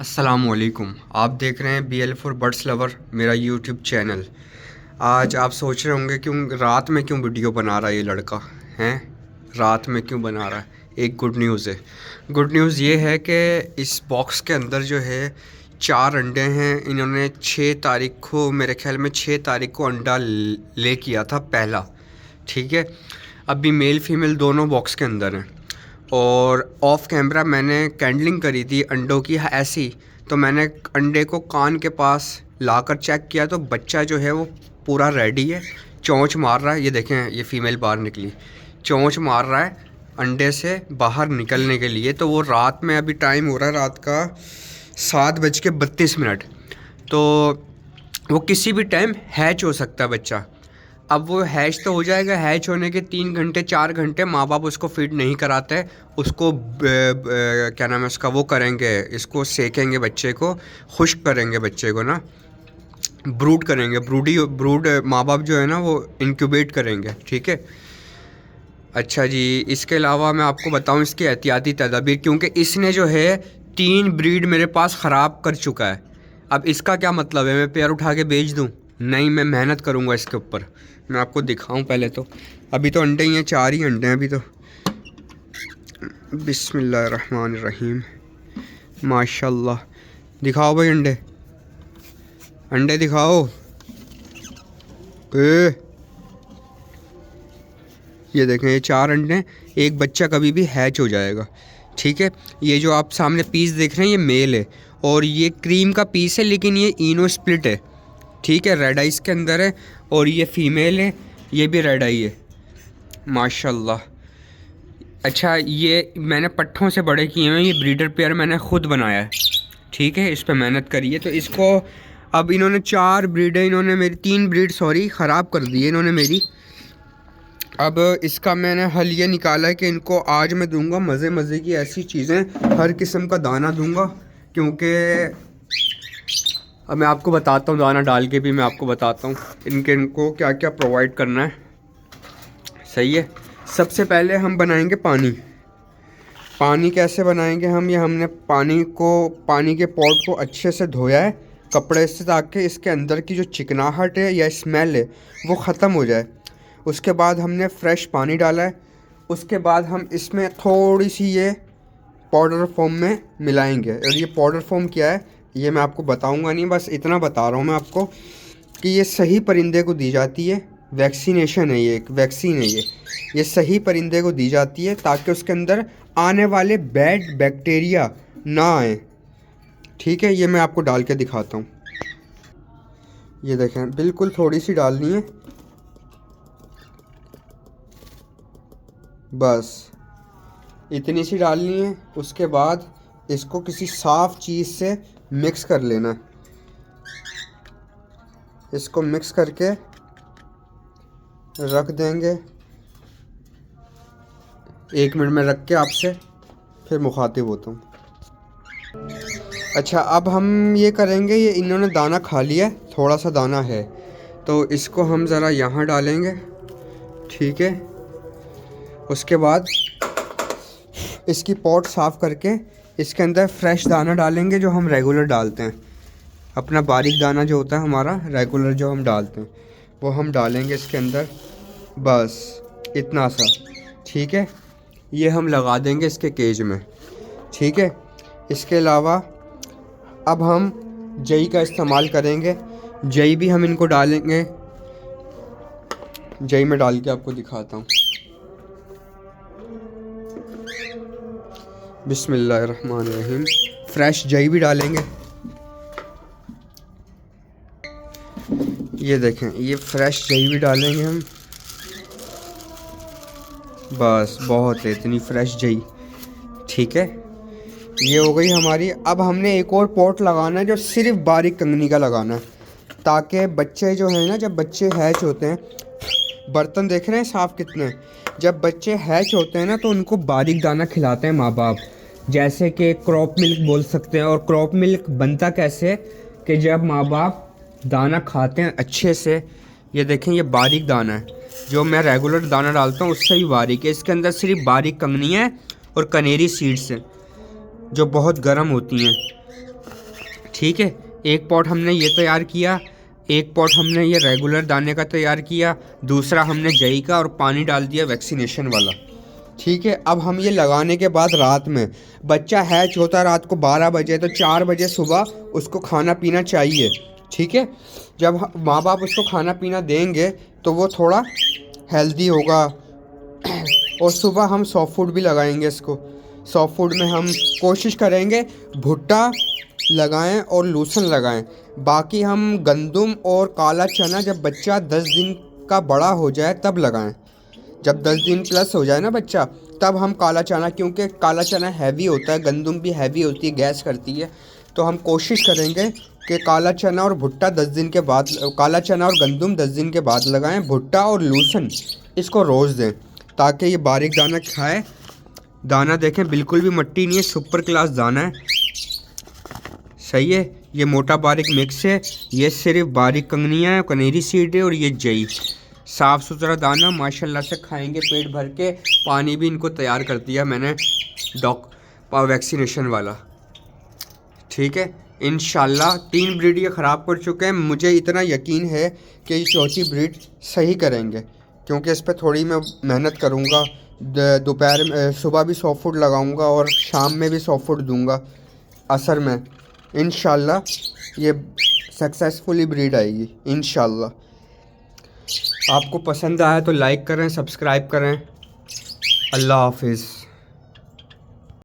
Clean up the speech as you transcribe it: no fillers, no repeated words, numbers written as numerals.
अस्सलामुअलैकुम। आप देख रहे हैं BL4 बर्ड्स लवर मेरा यूट्यूब चैनल। आज आप सोच रहे होंगे क्यों रात में क्यों वीडियो बना रहा है ये लड़का हैं, रात में क्यों बना रहा है। एक गुड न्यूज़ है। गुड न्यूज़ ये है कि इस बॉक्स के अंदर जो है 4 अंडे हैं। इन्होंने 6 तारीख को, मेरे ख्याल में 6 तारीख को अंडा ले किया था पहला, ठीक है। अभी मेल फीमेल दोनों बॉक्स के अंदर हैं और ऑफ कैमरा मैंने कैंडलिंग करी थी अंडों की ऐसी, तो मैंने अंडे को कान के पास लाकर चेक किया तो बच्चा जो है वो पूरा रेडी है, चोंच मार रहा है। ये देखें, ये फ़ीमेल बाहर निकली, चोंच मार रहा है अंडे से बाहर निकलने के लिए। तो वो रात में, अभी टाइम हो रहा है रात का 7:32, तो वो किसी भी टाइम हैच हो सकता है बच्चा। अब वो हैच तो हो जाएगा, हैच होने के 3 घंटे 4 घंटे माँ बाप उसको फीड नहीं कराते, उसको क्या नाम है उसका, वो करेंगे, इसको सेकेंगे, बच्चे को खुश्क करेंगे, बच्चे को ना ब्रूड करेंगे, ब्रूड माँ बाप जो है ना वो इंक्यूबेट करेंगे, ठीक है। अच्छा जी, इसके अलावा मैं आपको बताऊं इसकी एहतियाती तदाबीर, क्योंकि इसने जो है 3 ब्रीड मेरे पास ख़राब कर चुका है। अब इसका क्या मतलब है, मैं पैर उठा के बेच दूं? नहीं, मैं मेहनत करूंगा इसके ऊपर। मैं आपको दिखाऊं पहले तो, अभी तो अंडे ही हैं, 4 ही अंडे हैं अभी तो। बिस्मिल्लाहिर्रहमानिर्रहीम, माशाल्लाह। दिखाओ भाई अंडे, अंडे दिखाओ। ये देखें, ये 4 अंडे हैं, एक बच्चा कभी भी हैच हो जाएगा, ठीक है। ये जो आप सामने पीस देख रहे हैं ये मेल है और ये क्रीम का पीस है, लेकिन ये इनो स्प्लिट है, ठीक है। रेड आई के अंदर है और ये फ़ीमेल है, ये भी रेड आई है, माशाल्लाह। अच्छा, ये मैंने पट्ठों से बड़े किए हैं, ये ब्रीडर पेयर मैंने ख़ुद बनाया है, ठीक है। इस पर मेहनत करी है। तो इसको अब इन्होंने 4 ब्रीडें, इन्होंने मेरी 3 ब्रीड ख़राब कर दी है इन्होंने मेरी। अब इसका मैंने हल ये निकाला है कि इनको आज मैं दूंगा मज़े मज़े की ऐसी चीज़ें, हर किस्म का दाना दूंगा, क्योंकि अब मैं आपको बताता हूँ, दाना डाल के भी मैं आपको बताता हूँ इनको क्या क्या प्रोवाइड करना है, सही है। सबसे पहले हम बनाएंगे पानी। पानी कैसे बनाएंगे हम, ये हमने पानी के पॉट को अच्छे से धोया है कपड़े से, ताकि इसके अंदर की जो चिकनाहट है या स्मेल है वो ख़त्म हो जाए। उसके बाद हमने फ्रेश पानी डाला है। उसके बाद हम इसमें थोड़ी सी ये पाउडर फॉर्म में मिलाएंगे, और ये पाउडर फॉर्म क्या है ये मैं आपको बताऊंगा नहीं, बस इतना बता रहा हूँ मैं आपको कि ये सही परिंदे को दी जाती है, वैक्सीनेशन है, ये एक वैक्सीन है, ये सही परिंदे को दी जाती है ताकि उसके अंदर आने वाले बैड बैक्टीरिया ना आए, ठीक है। ये मैं आपको डाल के दिखाता हूँ। ये देखें, बिल्कुल थोड़ी सी डालनी है, बस इतनी सी डालनी है। उसके बाद इसको किसी साफ़ चीज़ से मिक्स कर लेना है। इसको मिक्स करके रख देंगे, 1 मिनट में रख के आपसे फिर मुखातिब होता हूँ। अच्छा, अब हम ये करेंगे, ये इन्होंने दाना खा लिया, थोड़ा सा दाना है, तो इसको हम ज़रा यहाँ डालेंगे, ठीक है। उसके बाद इसकी पॉट साफ़ करके इसके अंदर फ्रेश दाना डालेंगे, जो हम रेगुलर डालते हैं, अपना बारीक दाना जो होता है हमारा रेगुलर जो हम डालते हैं वो हम डालेंगे इसके अंदर, बस इतना सा, ठीक है। ये हम लगा देंगे इसके केज में, ठीक है। इसके अलावा अब हम जई का इस्तेमाल करेंगे, जई भी हम इनको डालेंगे। जई में डाल के आपको दिखाता हूँ। बिस्मिल्लाहिर्रहमानिर्रहीम, फ्रेश जई भी डालेंगे। ये देखें, ये फ्रेश जई भी डालेंगे हम, बस बहुत है इतनी फ्रेश जई, ठीक है। ये हो गई हमारी। अब हमने एक और पॉट लगाना है जो सिर्फ बारीक कंगनी का लगाना है, ताकि बच्चे जो हैं ना, जब बच्चे हैच होते हैं, बर्तन देख रहे हैं साफ़ कितने, जब बच्चे हैच होते हैं ना तो उनको बारीक दाना खिलाते हैं माँ बाप, जैसे कि क्रॉप मिल्क बोल सकते हैं। और क्रॉप मिल्क बनता कैसे कि जब माँ बाप दाना खाते हैं अच्छे से। ये देखें, ये बारीक दाना है, जो मैं रेगुलर दाना डालता हूँ उससे भी बारीक है। इसके अंदर सिर्फ बारीक कंगनी है और कनेरी सीड्स हैं जो बहुत गर्म होती हैं। ठीक है। एक पॉट हमने ये तैयार किया, एक पॉट हमने ये रेगुलर दाने का तैयार किया, दूसरा हमने जई का और पानी डाल दिया वैक्सीनेशन वाला। ठीक है। अब हम ये लगाने के बाद रात में बच्चा हैच होता है रात को 12 बजे, तो 4 बजे सुबह उसको खाना पीना चाहिए। ठीक है। जब माँ बाप उसको खाना पीना देंगे तो वो थोड़ा हेल्दी होगा। और सुबह हम सॉफ्ट फूड भी लगाएंगे इसको। सॉफ्ट फूड में हम कोशिश करेंगे भुट्टा लगाएं और लूसन लगाएं। बाकी हम गंदम और काला चना जब बच्चा 10 दिन का बड़ा हो जाए तब लगाएं। जब 10 दिन प्लस हो जाए ना बच्चा, तब हम काला चना, क्योंकि काला चना हैवी होता है, गंदम भी हैवी होती है, गैस करती है। तो हम कोशिश करेंगे कि काला चना और भुट्टा 10 दिन के बाद, काला चना और गंदम 10 दिन के बाद लगाएं। भुट्टा और लूसन इसको रोज़ दें ताकि ये बारीक दाना खाए। दाना देखें बिल्कुल भी मट्टी नहीं है, सुपर क्लास दाना है। सही है। ये मोटा बारीक मिक्स है, ये सिर्फ बारीक कंगनियाँ है, कनेरी सीड है और ये जई। साफ़ सुथरा दाना माशाल्लाह से खाएंगे पेट भर के। पानी भी इनको तैयार कर दिया मैंने वैक्सीनेशन वाला। ठीक है। इंशाल्लाह 3 ब्रीड ये ख़राब कर चुके हैं। मुझे इतना यकीन है कि ये चौथी ब्रीड सही करेंगे, क्योंकि इस पर थोड़ी मैं मेहनत करूँगा। दोपहर में, सुबह भी सॉफ्ट फूड लगाऊँगा और शाम में भी सॉफ्ट फूड दूँगा असर में। इंशाल्लाह ये सक्सेसफुली ब्रीड आएगी इंशाल्लाह। आपको पसंद आया तो लाइक करें, सब्सक्राइब करें। अल्लाह हाफिज़।